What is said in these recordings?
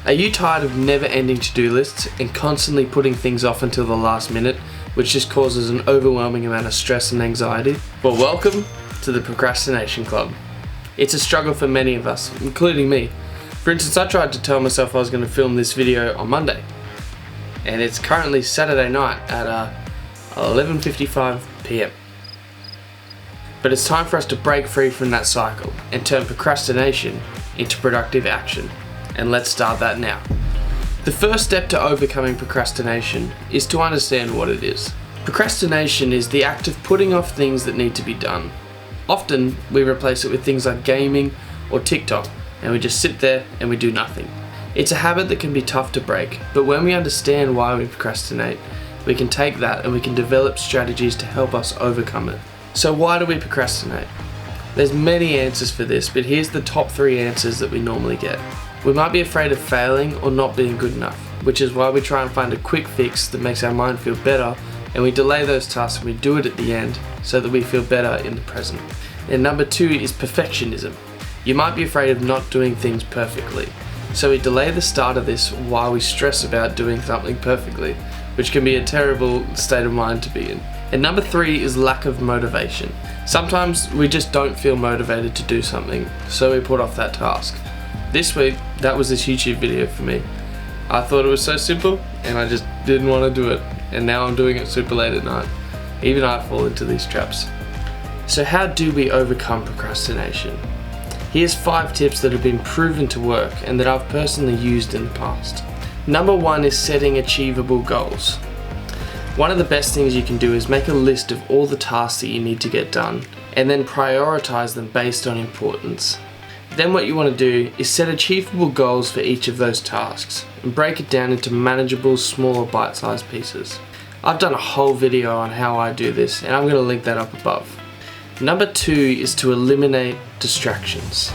Are you tired of never-ending to-do lists and constantly putting things off until the last minute, which just causes an overwhelming amount of stress and anxiety? Well, welcome to the Procrastination Club. It's a struggle for many of us, including me. For instance, I tried to tell myself I was going to film this video on Monday, and it's currently Saturday night at 11:55 PM. But it's time for us to break free from that cycle and turn procrastination into productive action. And let's start that now. The first step to overcoming procrastination is to understand what it is. Procrastination is the act of putting off things that need to be done. Often we replace it with things like gaming or TikTok, and we just sit there and we do nothing. It's a habit that can be tough to break, but when we understand why we procrastinate, we can take that and we can develop strategies to help us overcome it. So why do we procrastinate? There's many answers for this, but here's the top 3 answers that we normally get. We might be afraid of failing or not being good enough, which is why we try and find a quick fix that makes our mind feel better, and we delay those tasks and we do it at the end so that we feel better in the present. And number 2 is perfectionism. You might be afraid of not doing things perfectly, so we delay the start of this while we stress about doing something perfectly, which can be a terrible state of mind to be in. And number 3 is lack of motivation. Sometimes we just don't feel motivated to do something, so we put off that task. This week, that was this YouTube video for me. I thought it was so simple, and I just didn't want to do it. And now I'm doing it super late at night. Even I fall into these traps. So how do we overcome procrastination? Here's 5 tips that have been proven to work and that I've personally used in the past. Number 1 is setting achievable goals. One of the best things you can do is make a list of all the tasks that you need to get done and then prioritize them based on importance. Then what you want to do is set achievable goals for each of those tasks and break it down into manageable, smaller bite-sized pieces. I've done a whole video on how I do this and I'm going to link that up above. Number 2 is to eliminate distractions.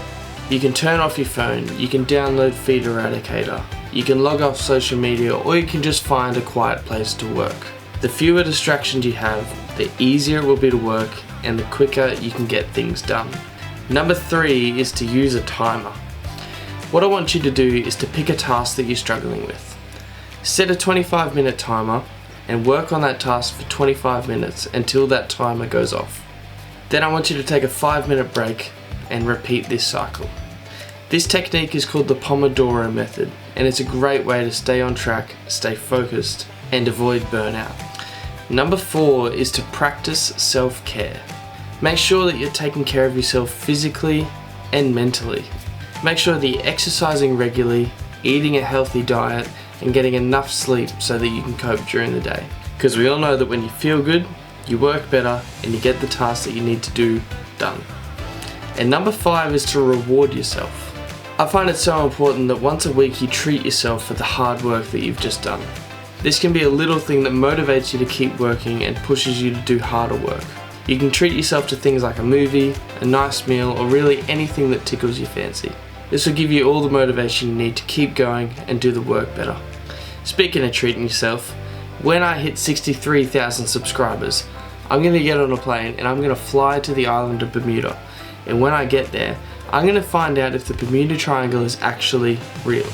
You can turn off your phone, you can download Feed Eradicator, you can log off social media, or you can just find a quiet place to work. The fewer distractions you have, the easier it will be to work and the quicker you can get things done. Number 3 is to use a timer. What I want you to do is to pick a task that you're struggling with. Set a 25-minute timer and work on that task for 25 minutes until that timer goes off. Then I want you to take a 5-minute break and repeat this cycle. This technique is called the Pomodoro Method, and it's a great way to stay on track, stay focused, and avoid burnout. Number 4 is to practice self-care. Make sure that you're taking care of yourself physically and mentally. Make sure that you're exercising regularly, eating a healthy diet, and getting enough sleep so that you can cope during the day. Because we all know that when you feel good, you work better and you get the tasks that you need to do done. And number 5 is to reward yourself. I find it so important that once a week you treat yourself for the hard work that you've just done. This can be a little thing that motivates you to keep working and pushes you to do harder work. You can treat yourself to things like a movie, a nice meal, or really anything that tickles your fancy. This will give you all the motivation you need to keep going and do the work better. Speaking of treating yourself, when I hit 63,000 subscribers, I'm going to get on a plane and I'm going to fly to the island of Bermuda. And when I get there, I'm going to find out if the Bermuda Triangle is actually real.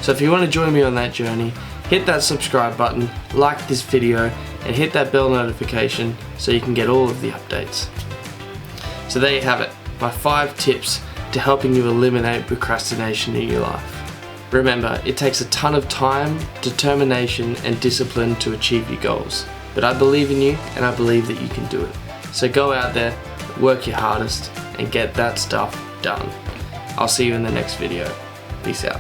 So if you want to join me on that journey, hit that subscribe button, like this video, and hit that bell notification so you can get all of the updates. So there you have it, my 5 tips to helping you eliminate procrastination in your life. Remember, it takes a ton of time, determination, and discipline to achieve your goals. But I believe in you, and I believe that you can do it. So go out there, work your hardest, and get that stuff done. I'll see you in the next video. Peace out.